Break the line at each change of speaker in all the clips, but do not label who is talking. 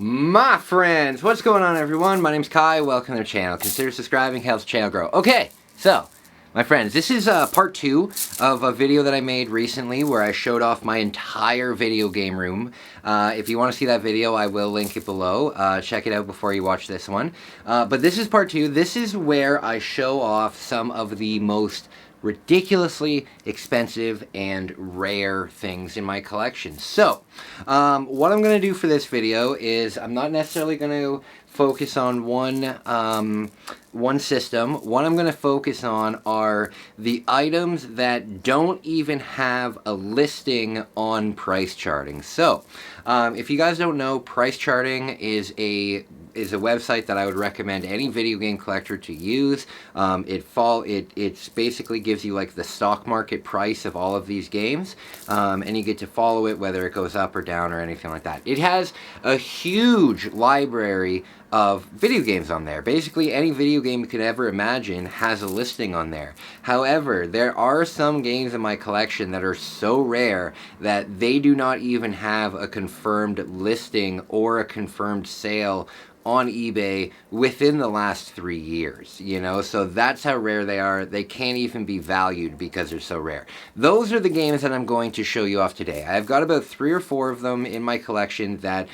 My friends, what's going on, everyone? My name's Kai. Welcome to the channel. Consider subscribing, helps the channel grow. Okay, so my friends, this is part 2 of a video that I made recently where I showed off my entire video game room. If you want to see that video, I will link it below. Check it out before you watch this one. But this is part 2. This is where I show off some of the most ridiculously expensive and rare things in my collection. So, what I'm going to do for this video is I'm not necessarily going to focus on one system. What I'm going to focus on are the items that don't even have a listing on price charting. So, if you guys don't know, price charting is a website that I would recommend any video game collector to use. It basically gives you like the stock market price of all of these games, and you get to follow it whether it goes up or down or anything like that. It has a huge library of video games on there. Basically any video game you could ever imagine has a listing on there. However, there are some games in my collection that are so rare that they do not even have a confirmed listing or a confirmed sale on eBay within the last 3 years, you know, so that's how rare they are. They can't even be valued because they're so rare. Those are the games that I'm going to show you off today. I've got about 3 or 4 of them in my collection that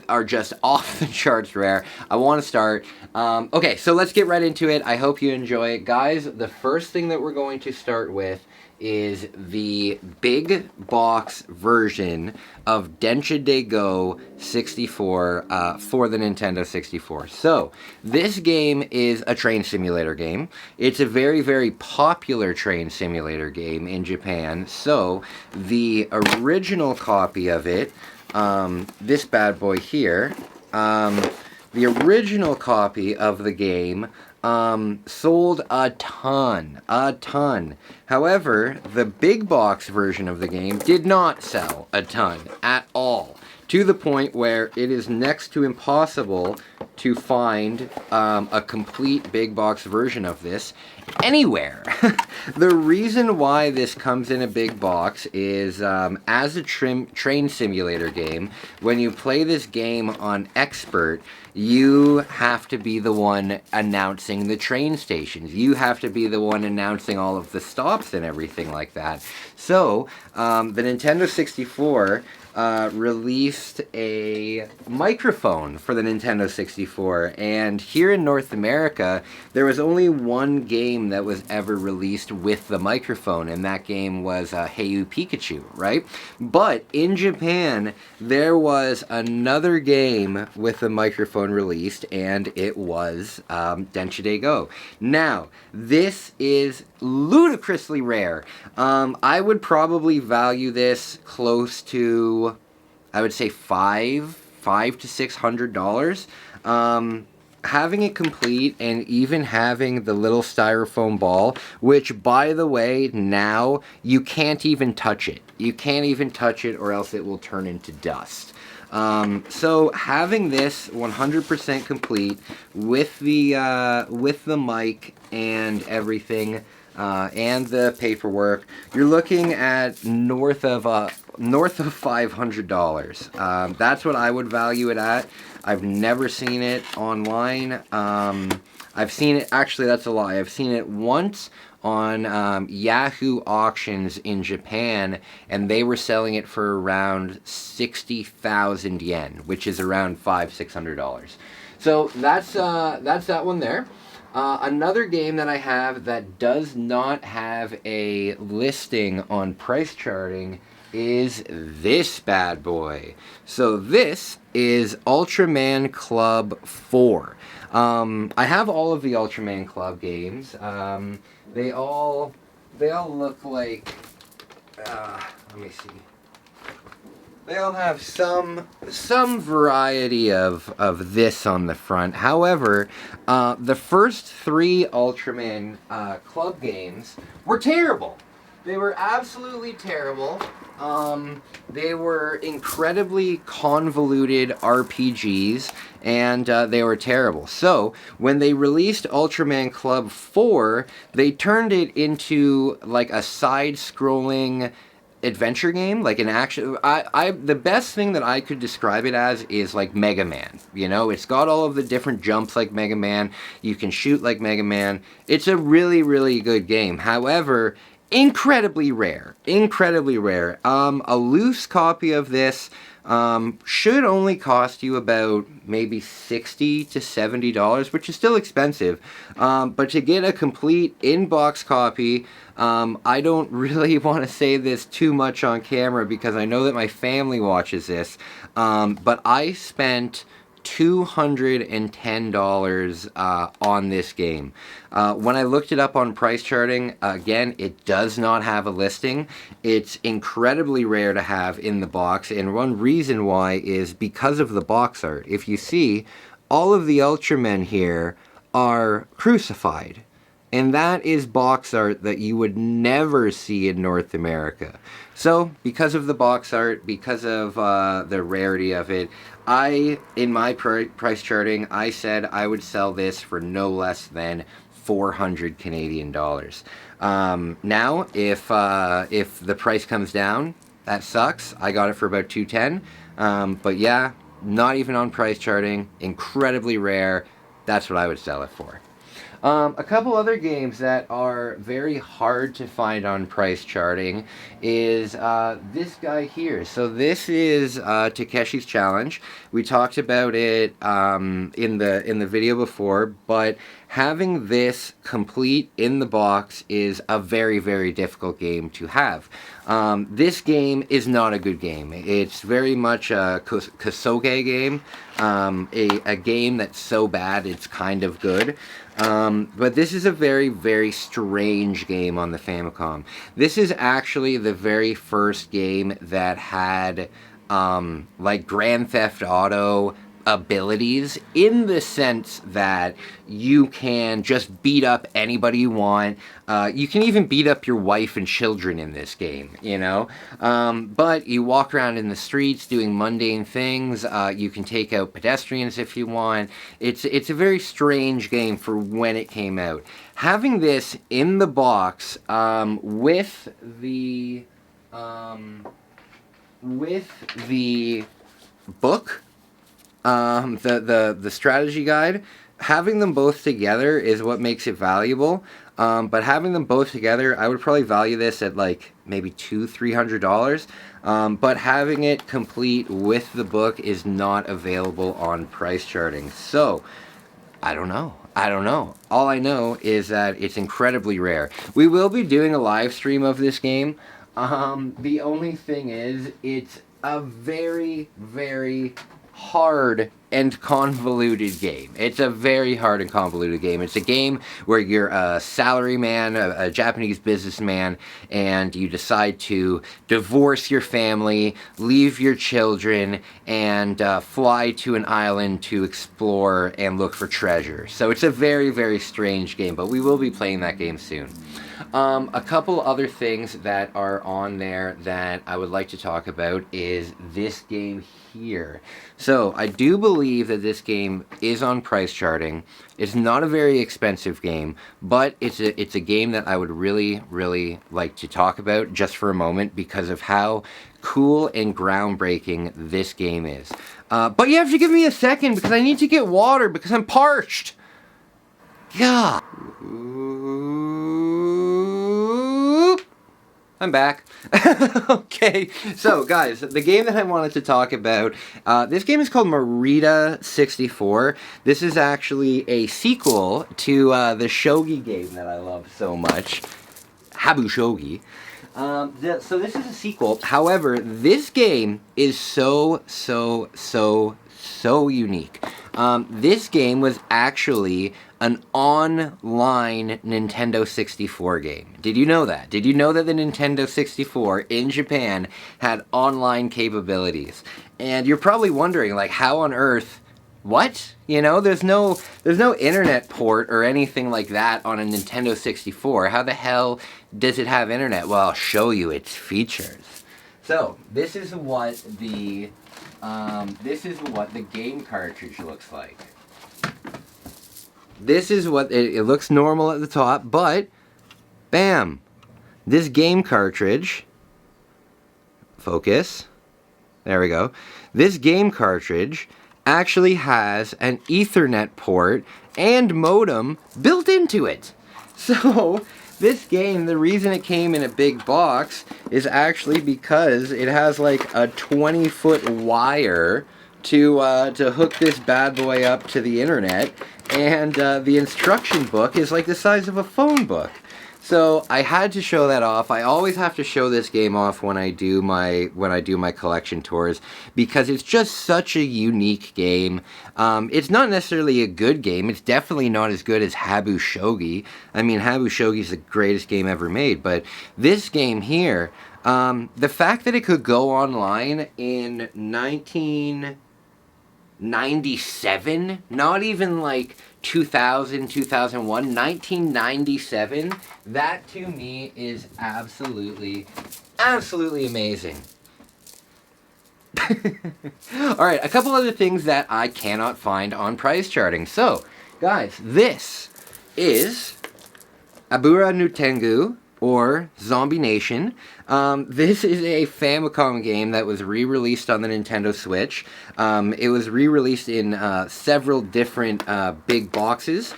are just off the charts rare. I want to start. Okay, so let's get right into it. I hope you enjoy it. Guys, the first thing that we're going to start with is the big box version of Denchide Go 64 for the Nintendo 64. So, this game is a train simulator game. It's a very, very popular train simulator game in Japan. So, the original copy of it, this bad boy here, the original copy of the game sold a ton. However, the big box version of the game did not sell a ton at all, to the point where it is next to impossible to find a complete big box version of this anywhere. The reason why this comes in a big box is as a train simulator game, when you play this game on Expert, you have to be the one announcing the train stations. You have to be the one announcing all of the stops and everything like that. So, the Nintendo 64 released a microphone for the Nintendo 64, and here in North America, there was only one game that was ever released with the microphone, and that game was Hey You Pikachu, right? But in Japan, there was another game with the microphone released, and it was Denchide Go. Now, this is ludicrously rare. I would probably value this close to, I would say $500 to $600. Having it complete and even having the little styrofoam ball, which, by the way, now you can't even touch it. You can't even touch it or else it will turn into dust. So having this 100% complete with the mic and everything, and the paperwork, you're looking at north of $500. That's what I would value it at. I've never seen it online. I've seen it, actually that's a lie, I've seen it once on Yahoo auctions in Japan, and they were selling it for around 60,000 yen, which is around $600. So that's that one there. Another game that I have that does not have a listing on price charting is this bad boy. So this is Ultraman Club 4. I have all of the Ultraman Club games. They all look like, let me see. They all have some variety of this on the front. However, the first 3 Ultraman Club games were terrible. They were absolutely terrible. They were incredibly convoluted RPGs, and they were terrible. So, when they released Ultraman Club 4, they turned it into like a side-scrolling adventure game, like an action. The best thing that I could describe it as is like Mega Man. You know, it's got all of the different jumps like Mega Man. You can shoot like Mega Man. It's a really, really good game. However, incredibly rare. Incredibly rare. A loose copy of this should only cost you about maybe $60 to $70, which is still expensive. But to get a complete in-box copy, I don't really want to say this too much on camera because I know that my family watches this. But I spent $210 on this game. When I looked it up on price charting, again, it does not have a listing. It's incredibly rare to have in the box, and one reason why is because of the box art. If you see, all of the Ultramen here are crucified. And that is box art that you would never see in North America. So, because of the box art, because of the rarity of it, in my price charting, I said I would sell this for no less than 400 Canadian dollars. Now, if the price comes down, that sucks. I got it for about 210. But yeah, not even on price charting, incredibly rare. That's what I would sell it for. A couple other games that are very hard to find on price charting is this guy here. So this is Takeshi's Challenge. We talked about it in the video before, but having this complete in the box is a very, very difficult game to have. This game is not a good game. It's very much a Kosoge game, a game that's so bad it's kind of good. But this is a very, very strange game on the Famicom. This is actually the very first game that had like Grand Theft Auto abilities, in the sense that you can just beat up anybody you want. You can even beat up your wife and children in this game, you know? But you walk around in the streets doing mundane things. You can take out pedestrians if you want. It's a very strange game for when it came out. Having this in the box with the book, the strategy guide, having them both together is what makes it valuable. But having them both together, I would probably value this at like maybe $200-300. But having it complete with the book is not available on price charting. So I don't know. All I know is that it's incredibly rare. We will be doing a live stream of this game. The only thing is, it's a very, very hard and convoluted game. It's a very hard and convoluted game. It's a game where you're a salaryman, a Japanese businessman, and you decide to divorce your family, leave your children, and fly to an island to explore and look for treasure. So it's a very, very strange game, but we will be playing that game soon. A couple other things that are on there that I would like to talk about is this game here. So I do believe that this game is on price charting. It's not a very expensive game, but it's a game that I would really, really like to talk about just for a moment because of how cool and groundbreaking this game is. But you have to give me a second because I need to get water because I'm parched. God. I'm back. Okay, so guys, the game that I wanted to talk about, this game is called Marita 64. This is actually a sequel to the shogi game that I love so much, Habu Shogi. So this is a sequel. However, this game is so unique. This game was actually an online Nintendo 64 game. Did you know that? Did you know that the Nintendo 64 in Japan had online capabilities? And you're probably wondering, like, how on earth, what? You know, there's no internet port or anything like that on a Nintendo 64. How the hell does it have internet? Well, I'll show you its features. So, this is what the game cartridge looks like. This is what it looks normal at the top, but bam, this game cartridge focus. There we go. This game cartridge actually has an Ethernet port and modem built into it. So this game, the reason it came in a big box is actually because it has like a 20-foot wire to hook this bad boy up to the internet, and the instruction book is like the size of a phone book. So I had to show that off. I always have to show this game off when I do my collection tours, because it's just such a unique game. It's not necessarily a good game. It's definitely not as good as Habu Shogi. I mean, Habu Shogi is the greatest game ever made, but this game here, the fact that it could go online in 1997, not even like 2000, 2001, 1997, that to me is absolutely amazing. Alright, a couple other things that I cannot find on price charting. So, guys, this is Abura no Tengu, or Zombie Nation. This is a Famicom game that was re-released on the Nintendo Switch. It was re-released in several different big boxes.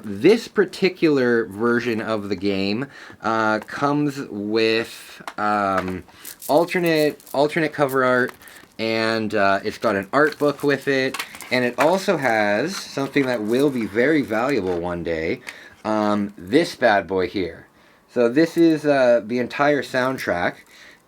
This particular version of the game comes with alternate cover art, and it's got an art book with it, and it also has something that will be very valuable one day, this bad boy here. So this is the entire soundtrack,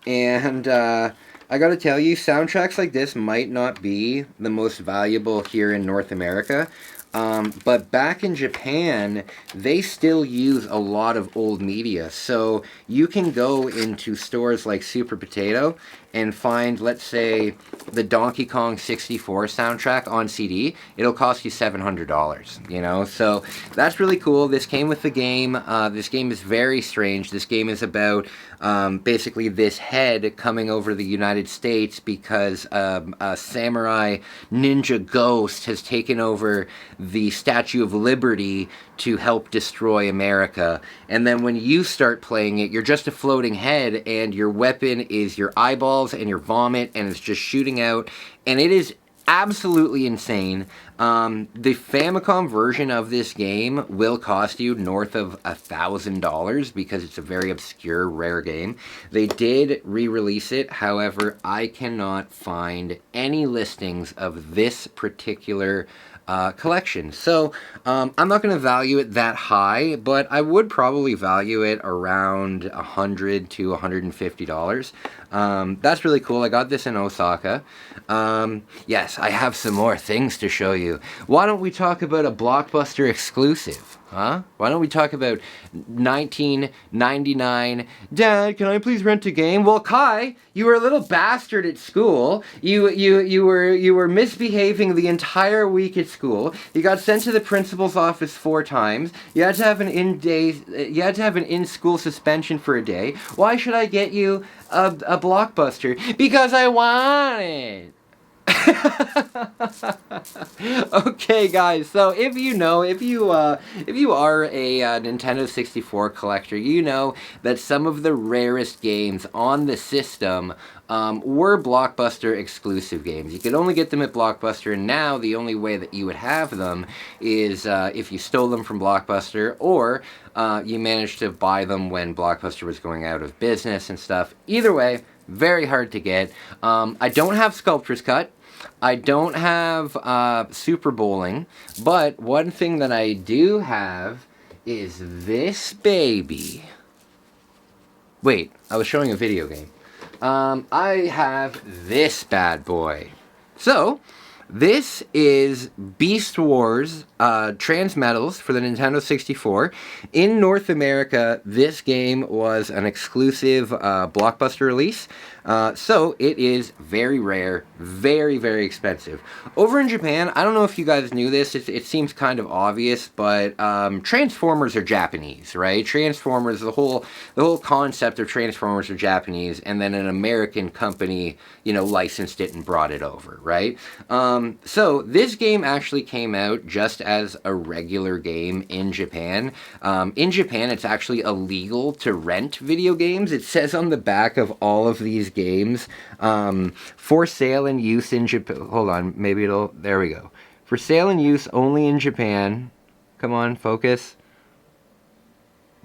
and I gotta tell you, soundtracks like this might not be the most valuable here in North America, but back in Japan, they still use a lot of old media. So you can go into stores like Super Potato and find, let's say, the Donkey Kong 64 soundtrack on CD. It'll cost you $700, you know? So that's really cool. This came with the game. This game is very strange. This game is about basically this head coming over the United States because a samurai ninja ghost has taken over the Statue of Liberty to help destroy America. And then when you start playing it, you're just a floating head, and your weapon is your eyeballs and your vomit, and it's just shooting out, and it is absolutely insane. The Famicom version of this game will cost you north of $1,000 because it's a very obscure, rare game. They did re-release it, however, I cannot find any listings of this particular collection. So, I'm not going to value it that high, but I would probably value it around $100 to $150. That's really cool. I got this in Osaka. Yes, I have some more things to show you. Why don't we talk about a Blockbuster exclusive? Huh? Why don't we talk about 1999? Dad, can I please rent a game? Well, Kai, you were a little bastard at school. You were misbehaving the entire week at school. You got sent to the principal's office 4 times. You had to have an in-school suspension for a day. Why should I get you a Blockbuster? Because I want it. Okay, guys, so if you are a Nintendo 64 collector, you know that some of the rarest games on the system were Blockbuster exclusive games. You could only get them at Blockbuster, and now the only way that you would have them is if you stole them from Blockbuster, or you managed to buy them when Blockbuster was going out of business and stuff. Either way, very hard to get. I don't have Sculptor's Cut. I don't have Super Bowling, but one thing that I do have is this baby. Wait, I was showing a video game. I have this bad boy. So, this is Beast Wars Transmetals for the Nintendo 64. In North America, this game was an exclusive Blockbuster release. So it is very rare, very, very expensive. Over in Japan, I don't know if you guys knew this, it seems kind of obvious, but Transformers are Japanese, right? Transformers, the whole concept of Transformers are Japanese, and then an American company, you know, licensed it and brought it over, right? So this game actually came out just as a regular game in Japan. In Japan, it's actually illegal to rent video games. It says on the back of all of these games. For sale and use in Japan. Hold on, maybe it'll. There we go. For sale and use only in Japan. Come on, focus.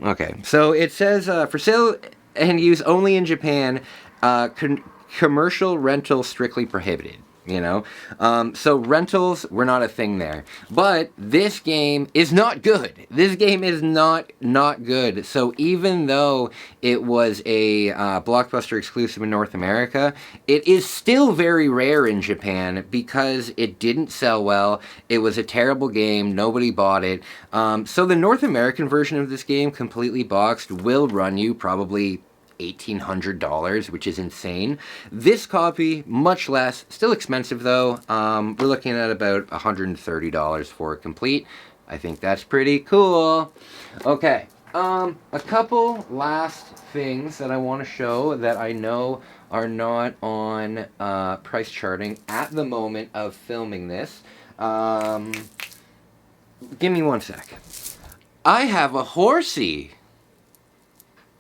Okay, so it says for sale and use only in Japan. Commercial rental strictly prohibited. You know, so rentals were not a thing there, but this game is not good. This game is not good. So even though it was a Blockbuster exclusive in North America, it is still very rare in Japan because it didn't sell well. It was a terrible game. Nobody bought it. So the North American version of this game, completely boxed, will run you probably $1,800, which is insane. This copy, much less, still expensive though. We're looking at about $130 for it complete. I think that's pretty cool. Okay, a couple last things that I want to show that I know are not on price charting at the moment of filming this. Give me one sec. I have a horsey.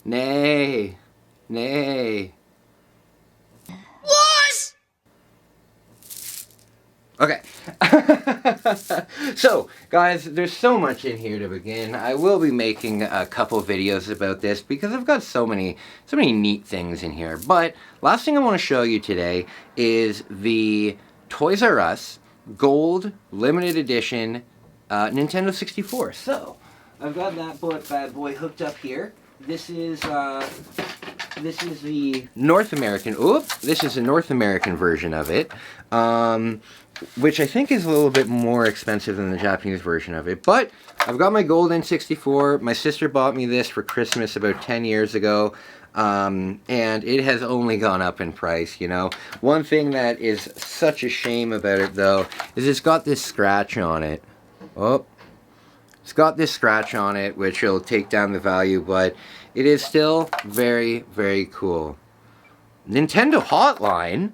Nay. What? Okay. So, guys, there's so much in here to begin. I will be making a couple videos about this because I've got so many neat things in here. But last thing I want to show you today is the Toys R Us Gold Limited Edition Nintendo 64. So, I've got that bad boy hooked up here. This is the North American. This is the North American version of it, which I think is a little bit more expensive than the Japanese version of it. But I've got my gold N64. My sister bought me this for Christmas about 10 years ago, and it has only gone up in price. You know, one thing that is such a shame about it though is it's got this scratch on it. It's got this scratch on it, which will take down the value, but it is still very, very cool. Nintendo Hotline?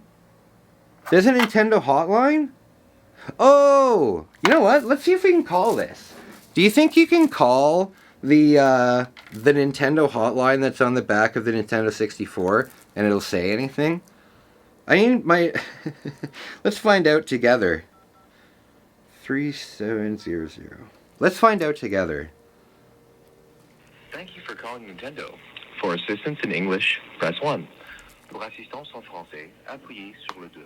There's a Nintendo Hotline? Oh! You know what? Let's see if we can call this. Do you think you can call the Nintendo Hotline that's on the back of the Nintendo 64 and it'll say anything? I need my... Let's find out together. 3700. Let's find out together.
Thank you for calling Nintendo. For assistance in English, press 1. Pour assistance en français, appuyez sur le 2.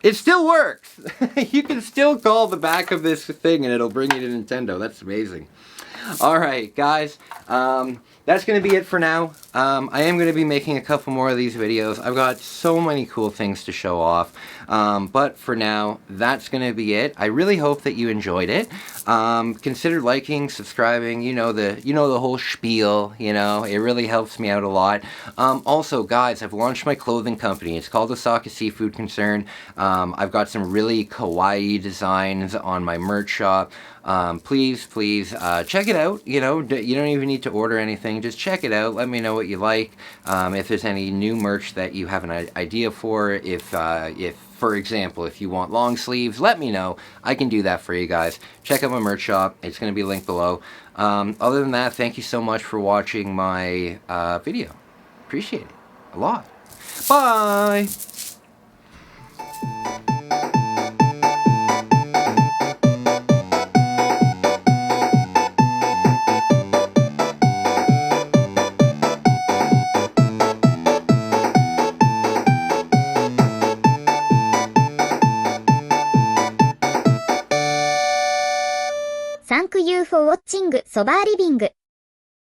It still works! You can still call the back of this thing and it'll bring you to Nintendo. That's amazing. Alright, guys. That's going to be it for now. I am going to be making a couple more of these videos. I've got so many cool things to show off. But for now, that's going to be it. I really hope that you enjoyed it. Consider liking, subscribing, you know the whole spiel, you know, it really helps me out a lot. Also, guys, I've launched my clothing company. It's called Osaka Seafood Concern. I've got some really kawaii designs on my merch shop. Please, check it out. You know, you don't even need to order anything. Just check it out. Let me know what you like. If there's any new merch that you have an idea for, if for example, if you want long sleeves, let me know. I can do that for you guys. Check out my merch shop. It's going to be linked below. Other than that, thank you so much for watching my video. Appreciate it a lot. Bye!
Thank you for watching そばリビング